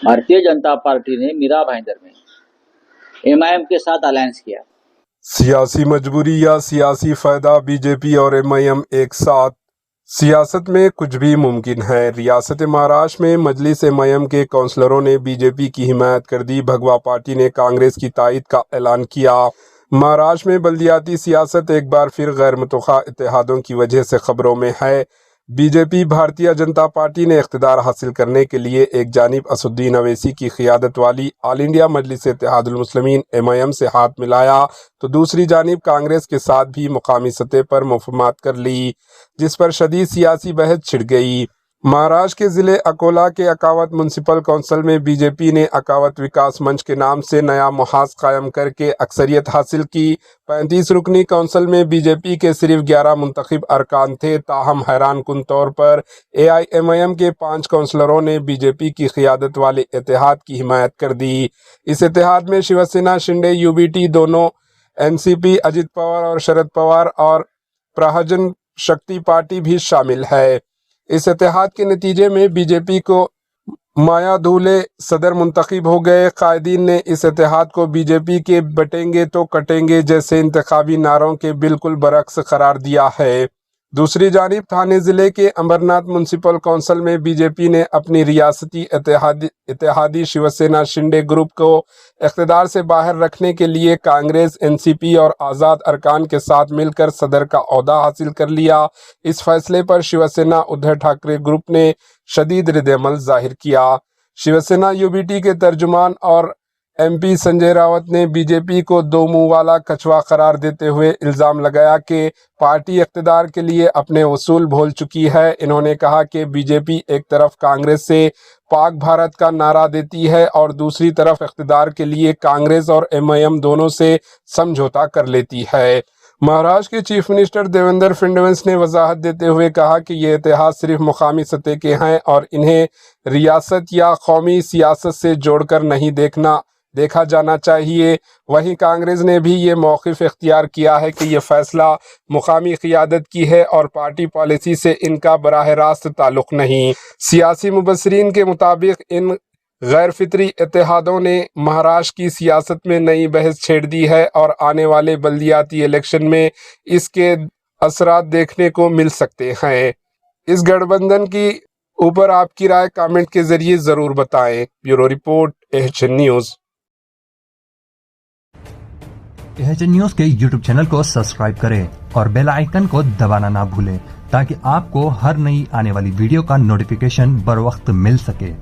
Bharatiya Janata party نے میرا بھائندر میں MIM کے ساتھ الائنس کیا۔ سیاسی مجبوری یا سیاسی فائدہ، بی جے پی اور MIM ایک ساتھ؟ سیاست میں کچھ بھی ممکن ہے۔ ریاست مہاراشٹر میں مجلس MIM کے کونسلروں نے بی جے پی کی حمایت کر دی۔ بھگوا پارٹی نے کانگریس کی تائید کا اعلان کیا۔ مہاراشٹر میں بلدیاتی سیاست ایک بار پھر غیر متوقع اتحادوں کی وجہ سے خبروں میں ہے۔ بی جے پی بھارتیہ جنتا پارٹی نے اقتدار حاصل کرنے کے لیے ایک جانب اسدالدین اویسی کی قیادت والی آل انڈیا مجلس اتحاد المسلمین MIM سے ہاتھ ملایا تو دوسری جانب کانگریس کے ساتھ بھی مقامی سطح پر مفاہمت کر لی، جس پر شدید سیاسی بحث چھڑ گئی۔ مہاراشٹر کے ضلع اکولا کے اکاوت میونسپل کونسل میں بی جے پی نے اکاوت وکاس منچ کے نام سے نیا محاذ قائم کر کے اکثریت حاصل کی۔ 35 رکنی کونسل میں بی جے پی کے صرف 11 منتخب ارکان تھے، تاہم حیران کن طور پر AIMIM کے 5 کونسلروں نے بی جے پی کی قیادت والے اتحاد کی حمایت کر دی۔ اس اتحاد میں شیو سینا شنڈے UBT دونوں، NCP اجیت پوار اور شرد پوار اور پرہاجن شکتی پارٹی بھی شامل ہے۔ اس اتحاد کے نتیجے میں بی جے پی کو مایا دھولے صدر منتخب ہو گئے۔ قائدین نے اس اتحاد کو بی جے پی کے بٹیں گے تو کٹیں گے جیسے انتخابی نعروں کے بالکل برعکس قرار دیا ہے۔ دوسری جانب تھانے ضلع کے امبرناتھ میونسپل کونسل میں بی جے پی نے اپنی ریاستی اتحادی شیو سینا شنڈے گروپ کو اقتدار سے باہر رکھنے کے لیے کانگریس، NCP اور آزاد ارکان کے ساتھ مل کر صدر کا عہدہ حاصل کر لیا۔ اس فیصلے پر شیو سینا ادھو ٹھاکرے گروپ نے شدید رد عمل ظاہر کیا۔ شیو سینا UBT کے ترجمان اور MP سنجے راوت نے بی جے پی کو دو منہ والا کچھوا قرار دیتے ہوئے الزام لگایا کہ پارٹی اقتدار کے لیے اپنے اصول بھول چکی ہے۔ انہوں نے کہا کہ بی جے پی ایک طرف کانگریس سے پاک بھارت کا نعرہ دیتی ہے اور دوسری طرف اقتدار کے لیے کانگریس اور MIM دونوں سے سمجھوتا کر لیتی ہے۔ مہاراشٹر کے چیف منسٹر دیویندر فڈنویس نے وضاحت دیتے ہوئے کہا کہ یہ اتحاد صرف مقامی سطح کے ہیں اور انہیں ریاست یا قومی سیاست سے جوڑ کر نہیں دیکھا جانا چاہیے۔ وہیں کانگریس نے بھی یہ موقف اختیار کیا ہے کہ یہ فیصلہ مقامی قیادت کی ہے اور پارٹی پالیسی سے ان کا براہ راست تعلق نہیں۔ سیاسی مبصرین کے مطابق ان غیر فطری اتحادوں نے مہاراشٹر کی سیاست میں نئی بحث چھیڑ دی ہے اور آنے والے بلدیاتی الیکشن میں اس کے اثرات دیکھنے کو مل سکتے ہیں۔ اس گٹھ بندھن کی اوپر آپ کی رائے کامنٹ کے ذریعے ضرور بتائیں۔ Bureau report AHN news. AHN news کے YouTube چینل کو سبسکرائب کریں اور بیل آئیکن کو دبانا نہ بھولیں تاکہ آپ کو ہر نئی آنے والی ویڈیو کا نوٹیفیکیشن بر وقت مل سکے۔